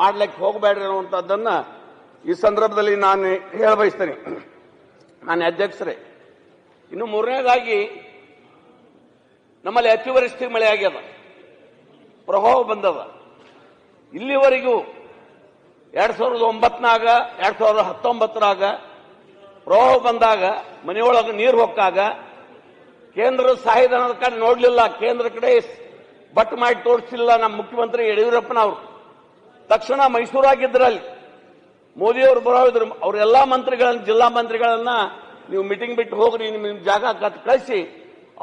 ಮಾಡ್ಲಿಕ್ಕೆ ಹೋಗಬೇಡ್ರಿ ಅನ್ನುವಂಥದ್ದನ್ನ ಈ ಸಂದರ್ಭದಲ್ಲಿ ನಾನು ಹೇಳಬಯಸ್ತೇನೆ. ನಾನು ಅಧ್ಯಕ್ಷರೇ, ಇನ್ನು ಮೂರನೇದಾಗಿ ನಮ್ಮಲ್ಲಿ ಅತಿವೃಷ್ಟಿ ಮಳೆ ಆಗ್ಯದ, ಪ್ರಭಾವ ಬಂದದ. ಇಲ್ಲಿವರೆಗೂ 2009ನಾಗ 2019ರಾಗ ಪ್ರವಾಹ ಬಂದಾಗ ಮನೆಯೊಳಗೆ ನೀರು ಹೊಕ್ಕಾಗ ಕೇಂದ್ರ ಸಹಾಯಧನದ ಕಡೆ ನೋಡಲಿಲ್ಲ, ಕೇಂದ್ರ ಕಡೆ ಬಟ್ ಮಾಡಿ ತೋರಿಸಿಲ್ಲ ನಮ್ಮ ಮುಖ್ಯಮಂತ್ರಿ ಯಡಿಯೂರಪ್ಪನವರು. ತಕ್ಷಣ ಮೈಸೂರಾಗಿದ್ದರಲ್ಲಿ ಮೋದಿಯವರು ಬರೋದ್ರು, ಅವರೆಲ್ಲಾ ಮಂತ್ರಿಗಳನ್ನ, ಜಿಲ್ಲಾ ಮಂತ್ರಿಗಳನ್ನ ನೀವು ಮೀಟಿಂಗ್ ಬಿಟ್ಟು ಹೋಗ್ರಿ, ನಿಮ್ಮ ಜಾಗ ಕಳಿಸಿ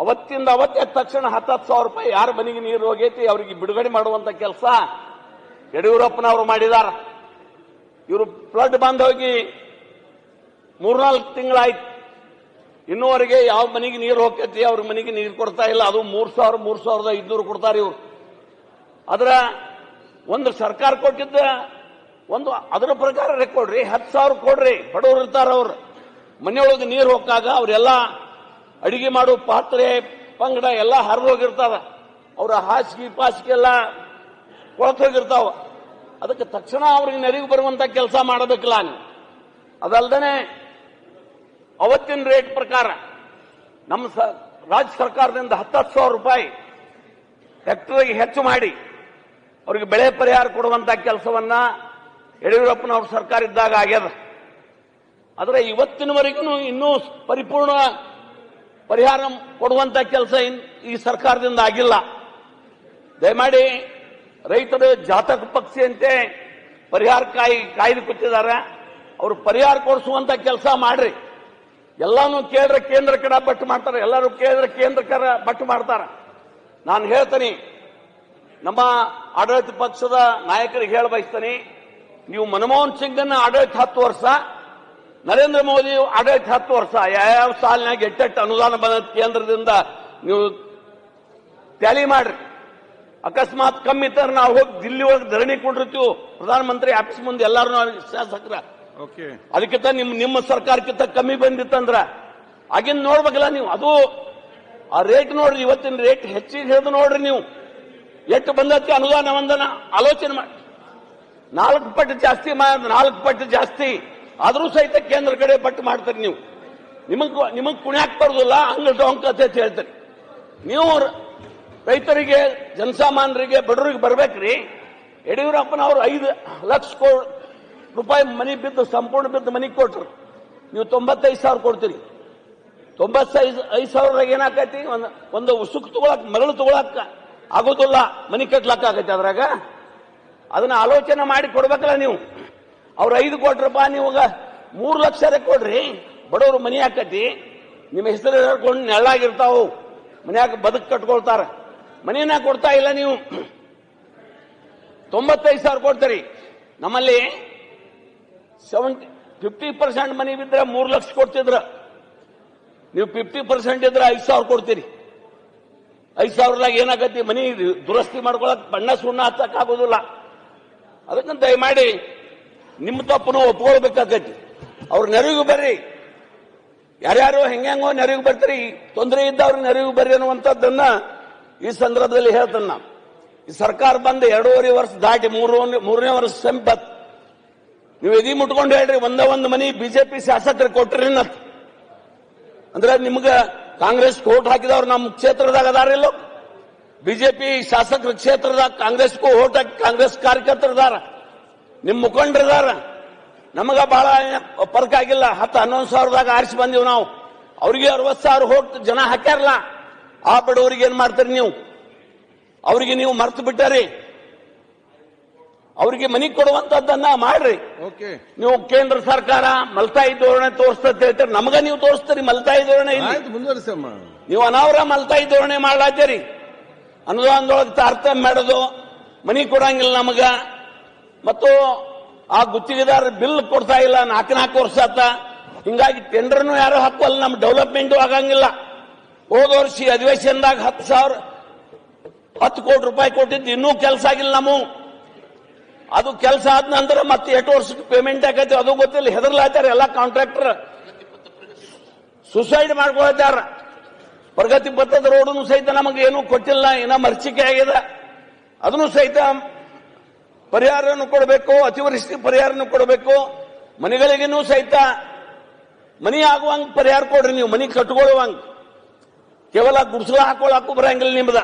ಅವತ್ತಿಂದ ಅವತ್ತೇ ತಕ್ಷಣ 10,000 ರೂಪಾಯಿ ಯಾರ ಮನೆಗೆ ನೀರು ಹೋಗೈತಿ ಅವರಿಗೆ ಬಿಡುಗಡೆ ಮಾಡುವಂತ ಕೆಲಸ ಯಡಿಯೂರಪ್ಪನವರು ಮಾಡಿದಾರ. ಇವರು ಫ್ಲಡ್ ಬಂದ್ ಹೋಗಿ 3-4 ತಿಂಗಳಾಯ್ತು, ಇನ್ನೂವರೆಗೆ ಯಾವ ಮನೆಗೆ ನೀರು ಹೋಗ್ತೈತಿ ಅವ್ರ ಮನೆಗೆ ನೀರು ಕೊಡ್ತಾ ಇಲ್ಲ. ಅದು 3,500 ಕೊಡ್ತಾರೆ ಇವರು. ಅದರ ಒಂದು ಸರ್ಕಾರ ಕೊಟ್ಟಿದ್ದ ಒಂದು ಅದರ ಪ್ರಕಾರ ಕೊಡ್ರಿ, 10,000 ಕೊಡ್ರಿ. ಬಡವರು ಇರ್ತಾರ, ಅವ್ರು ಮನೆಯೊಳಗೆ ನೀರು ಹೋಗಾಗ ಅವರೆಲ್ಲ ಅಡಿಗೆ ಮಾಡೋ ಪಾತ್ರೆ ಪಂಗಡ ಎಲ್ಲ ಹರಿದು ಹೋಗಿರ್ತಾವ, ಅವರ ಹಾಸಿಗೆ ಎಲ್ಲ ಕೊಳತು ಹೋಗಿರ್ತಾವ. ಅದಕ್ಕೆ ತಕ್ಷಣ ಅವ್ರಿಗೆ ನೆರವು ಬರುವಂತ ಕೆಲಸ ಮಾಡಬೇಕಲ್ಲ ನೀವು. ಅದಲ್ದೇ ಅವತ್ತಿನ ರೇಟ್ ಪ್ರಕಾರ ನಮ್ಮ ರಾಜ್ಯ ಸರ್ಕಾರದಿಂದ 10,000 ರೂಪಾಯಿ ಹೆಕ್ಟರ್ಗೆ ಹೆಚ್ಚು ಮಾಡಿ ಅವರಿಗೆ ಬೆಳೆ ಪರಿಹಾರ ಕೊಡುವಂತ ಕೆಲಸವನ್ನ ಯಡಿಯೂರಪ್ಪನವ್ರ ಸರ್ಕಾರ ಇದ್ದಾಗ ಆಗ್ಯದ. ಆದರೆ ಇವತ್ತಿನವರೆಗೂ ಇನ್ನೂ ಪರಿಪೂರ್ಣ ಪರಿಹಾರ ಕೊಡುವಂತ ಕೆಲಸ ಈ ಸರ್ಕಾರದಿಂದ ಆಗಿಲ್ಲ. ದಯಮಾಡಿ ರೈತರು ಜಾತಕ ಪಕ್ಷಿಯಂತೆ ಪರಿಹಾರ ಕಾಯ್ದು ಕೂತಿದ್ದಾರೆ, ಅವರು ಪರಿಹಾರ ಕೊಡಿಸುವಂತ ಕೆಲಸ ಮಾಡ್ರಿ. ಎಲ್ಲಾನು ಕೇಳಿದ್ರೆ ಕೇಂದ್ರ ಕಡೆ ಬಟ್ಟು ಮಾಡ್ತಾರೆ, ಎಲ್ಲರೂ ಕೇಳಿದ್ರೆ ಕೇಂದ್ರ ಕಡೆ ಬಟ್ಟು ಮಾಡ್ತಾರೆ. ನಾನು ಹೇಳ್ತೀನಿ, ನಮ್ಮ ಆಡಳಿತ ಪಕ್ಷದ ನಾಯಕರಿಗೆ ಹೇಳ ಬಯಸ್ತೀನಿ, ನೀವು ಮನಮೋಹನ್ ಸಿಂಗ್ನ ಆಡಳಿತ 10 ವರ್ಷ, ನರೇಂದ್ರ ಮೋದಿ ಆಡಳಿತ 10 ವರ್ಷ, ಯಾವ ಸಾಲಿನಾಗ ಎಟ್ಟೆಟ್ಟು ಅನುದಾನ ಬಂದ ಕೇಂದ್ರದಿಂದ ನೀವು ಟ್ಯಾಲಿ ಮಾಡ್ರಿ. ಅಕಸ್ಮಾತ್ ಕಮ್ಮಿ ಇದ್ದರೆ ನಾವು ಹೋಗಿ ದಿಲ್ಲಿ ಒಳಗೆ ಧರಣಿ ಕೊಟ್ಟಿರ್ತೀವಿ ಪ್ರಧಾನಮಂತ್ರಿ ಆಫೀಸ್ ಮುಂದೆ, ಎಲ್ಲರೂ ಶಾಸಕರ. ಅದಕ್ಕಿಂತ ನಿಮ್ಮ ಸರ್ಕಾರಕ್ಕಿಂತ ಕಮ್ಮಿ ಬಂದಿತ್ತಂದ್ರ ಆಗಿನ ನೋಡ್ಬೇಕಲ್ಲ ನೀವು. ಅದು ಆ ರೇಟ್ ನೋಡ್ರಿ, ಇವತ್ತಿನ ರೇಟ್ ಹೆಚ್ಚಿಗೆ ಹಿಡಿದು ನೋಡ್ರಿ ನೀವು, ಎಷ್ಟು ಬಂದೈತಿ ಅನುದಾನ ಒಂದನ ಆಲೋಚನೆ ಮಾಡಿ. 4 ಪಟ್ಟು ಜಾಸ್ತಿ 4 ಪಟ್ಟು ಜಾಸ್ತಿ ಆದ್ರೂ ಸಹಿತ ಕೇಂದ್ರ ಕಡೆ ಪಟ್ಟು ಮಾಡ್ತೀರಿ ನೀವು. ನಿಮಗ್ ಕುಣ್ಯಾಕ್ ಬರೋದಿಲ್ಲ, ಹಂಗ ಡೊಂಕ ಅಂತ ಹೇಳ್ತೀರಿ ನೀವು. ರೈತರಿಗೆ, ಜನಸಾಮಾನ್ಯರಿಗೆ, ಬಡವರಿಗೆ ಬರ್ಬೇಕ್ರಿ. ಯಡಿಯೂರಪ್ಪನವರು 5 ಲಕ್ಷ ರೂಪಾಯಿ ಮನಿ ಬಿದ್ದು, ಸಂಪೂರ್ಣ ಬಿದ್ದು ಮನಿಗೆ ಕೊಟ್ರು. ನೀವು 95,000 ಕೊಡ್ತೀರಿ. 95,000 ಏನಾಕೈತಿ? ಒಂದು ಉಸುಕ್ ತಗೊಳಕ್, ಮರಳು ತಗೊಳಕ್ ಆಗೋದಿಲ್ಲ, ಮನಿ ಕಟ್ಲಕ್ ಆಗೈತಿ. ಅದ್ರಾಗ ಅದನ್ನ ಆಲೋಚನೆ ಮಾಡಿ ಕೊಡ್ಬೇಕಲ್ಲ ನೀವು. ಅವ್ರು 5 ಕೊಟ್ರಪ್ಪ, ನೀವಾಗ 3 ಲಕ್ಷ ಕೊಡ್ರಿ, ಬಡವರು ಮನಿ ಹಾಕತಿ. ನಿಮ್ಮ ಹೆಸರು ಹೇಳ್ಕೊಂಡು ನೆಳ್ಳಾಗಿರ್ತಾವು, ಮನ್ಯಾಗ ಬದುಕು ಕಟ್ಕೊಳ್ತಾರ, ಮನಿನ ಕೊಡ್ತಾ ಇಲ್ಲ ನೀವು. 95,000 ಕೊಡ್ತೀರಿ. ನಮ್ಮಲ್ಲಿ 50% ಮನಿ ಬಿದ್ರೆ 3 ಲಕ್ಷ ಕೊಡ್ತಿದ್ರ, ನೀವು 50% ಇದ್ರೆ 5,000 ಕೊಡ್ತೀರಿ. 5,000ದಾಗ ಏನಾಗತ್ತಿ? ಮನಿ ದುರಸ್ತಿ ಮಾಡ್ಕೊಳಕ್ ಬಣ್ಣ ಸುಣ್ಣ ಹಚ್ಚಕ್ ಆಗೋದಿಲ್ಲ. ಅದಕ್ಕಂತ ದಯಮಾಡಿ ನಿಮ್ಮ ತಪ್ಪನ್ನು ಒಪ್ಕೊಳ್ಬೇಕಾಗತ್ತಿ. ಅವ್ರ ನೆರವಿಗೂ ಬರ್ರಿ, ಯಾರ್ಯಾರು ಹೆಂಗೋ ನೆರವಿಗೂ ಬರ್ತೀರಿ, ತೊಂದರೆ ಇದ್ದವ್ರ ನೆರವಿಗೂ ಬರ್ರಿ ಅನ್ನುವಂಥದ್ದನ್ನ ಈ ಸಂದರ್ಭದಲ್ಲಿ ಹೇಳ್ತೇನೆ ನಾನು. ಈ ಸರ್ಕಾರ ಬಂದು 2.5 ವರ್ಷ ದಾಟಿ 3ನೇ ವರ್ಷ ಸಂಪತ್. ನೀವು ಎದಿ ಮುಟ್ಕೊಂಡು ಹೇಳ್ರಿ, ಒಂದು ಮನಿ ಬಿಜೆಪಿ ಶಾಸಕರು ಕೊಟ್ರಿ ಅಂದ್ರೆ ನಿಮ್ಗ ಕಾಂಗ್ರೆಸ್ ಓಟ್ ಹಾಕಿದವ್ರು ನಮ್ಮ ಕ್ಷೇತ್ರದಾಗ ಅದಾರಿಲ್ಲ. ಬಿಜೆಪಿ ಶಾಸಕರ ಕ್ಷೇತ್ರದಾಗ ಕಾಂಗ್ರೆಸ್ಗೂ ಓಟ್ ಹಾಕಿ ಕಾಂಗ್ರೆಸ್ ಕಾರ್ಯಕರ್ತರದಾರ, ನಿಮ್ ಮುಖಂಡರದಾರ. ನಮಗ ಬಹಳ ಫರ್ಕ್ ಆಗಿಲ್ಲ. 10-11 ಸಾವಿರದಾಗ ಆರಿಸಿ ಬಂದೀವಿ ನಾವು. ಅವ್ರಿಗೆ 60,000 ಓಟ್ ಜನ ಹಾಕ್ಯಾರಲ್ಲ. ಆ ಬಡವರಿಗೆ ಏನ್ ಮಾಡ್ತೀರಿ ನೀವು? ಅವರಿಗೆ ನೀವು ಮರ್ತು ಬಿಟ್ಟಾರಿ. ಅವರಿಗೆ ಮನಿ ಕೊಡುವಂತದ್ದನ್ನ ಮಾಡ್ರಿ. ನೀವು ಕೇಂದ್ರ ಸರ್ಕಾರ ಮಲ್ತಾಯಿ ಧೋರಣೆ ತೋರಿಸ್ತಂತ ಹೇಳ್ತೀರಿ, ನಮಗ ನೀವು ತೋರಿಸ್ತೀರಿ ಮಲ್ತಾಯಿ ಧೋರಣೆ. ನೀವು ಅನಾವರ ಮಲ್ತಾಯಿ ಧೋರಣೆ ಮಾಡ್ಲಾತೀರಿ. ಅನುದಾನದೊಳಗೆ ತಾರತಮ್ಯ ಮಾಡೋದು, ಮನಿ ಕೊಡಂಗಿಲ್ಲ ನಮಗ, ಮತ್ತು ಆ ಗುತ್ತಿಗೆದಾರ ಬಿಲ್ ಕೊಡ್ತಾ ಇಲ್ಲ 4 ವರ್ಷ ಆತ. ಹಿಂಗಾಗಿ ಟೆಂಡರ್ನು ಯಾರು ಹಾಕುವಲ್ಲ, ನಮ್ಮ ಡೆವಲಪ್ಮೆಂಟ್ ಆಗಂಗಿಲ್ಲ. ಹೋದ ವರ್ಷ ಅಧಿವೇಶನದಾಗ 10 ಕೋಟಿ ರೂಪಾಯಿ ಕೊಟ್ಟಿದ್ದು, ಇನ್ನೂ ಕೆಲಸ ಆಗಿಲ್ಲ ನಮ್ಮ. ಅದು ಕೆಲಸ ಆದ ನಂತರ ಮತ್ತೆ 8 ವರ್ಷಕ್ಕೆ ಪೇಮೆಂಟ್ ಆಗೈತೆ ಅದು ಗೊತ್ತಿಲ್ಲ. ಹೆದರ್ಲಾತಾರ ಎಲ್ಲ ಕಾಂಟ್ರಾಕ್ಟರ್, ಸುಸೈಡ್ ಮಾಡ್ಕೊಳ್ತಾರ. ಪ್ರಗತಿ ಪಥದ ರೋಡನ್ನು ಸಹಿತ ನಮಗೆ ಏನೂ ಕೊಟ್ಟಿಲ್ಲ, ಏನೋ ಮರ್ಚಿಕೆ ಆಗಿದೆ. ಅದನ್ನು ಸಹಿತ ಪರಿಹಾರವನ್ನು ಕೊಡಬೇಕು, ಅತಿವೃಷ್ಟಿ ಪರಿಹಾರವನ್ನು ಕೊಡಬೇಕು. ಮನೆಗಳಿಗೂ ಸಹಿತ ಮನಿ ಆಗುವಂಗ ಪರಿಹಾರ ಕೊಡ್ರಿ. ನೀವು ಮನಿ ಕಟ್ಕೊಳ್ಳುವಂಗ ಕೇವಲ ಗುಡಿಸಲು ಹಾಕೊಳ್ಳಾಕು ಬರಂಗಿಲ್ಲ ನಿಮ್ದ,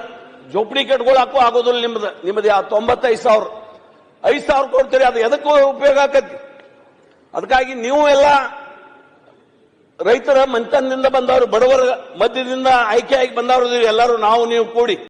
ಜೋಪಡಿ ಕಟ್ಕೊಳ್ಳಾಕು ಆಗೋದಿಲ್ಲ ನಿಮ್ದು 95,000 5,000 ಕೊಡ್ತೀರಿ. ಅದು ಎದಕ್ಕೂ ಉಪಯೋಗ ಆಕತಿ. ಅದಕ್ಕಾಗಿ ನೀವು ಎಲ್ಲ ರೈತರ ಮಂತನದಿಂದ ಬಂದವರು, ಬಡವರ ಮಧ್ಯದಿಂದ ಆಯ್ಕೆಯಾಗಿ ಬಂದವರು ಎಲ್ಲರೂ ನಾವು ನೀವು ಕೂಡಿ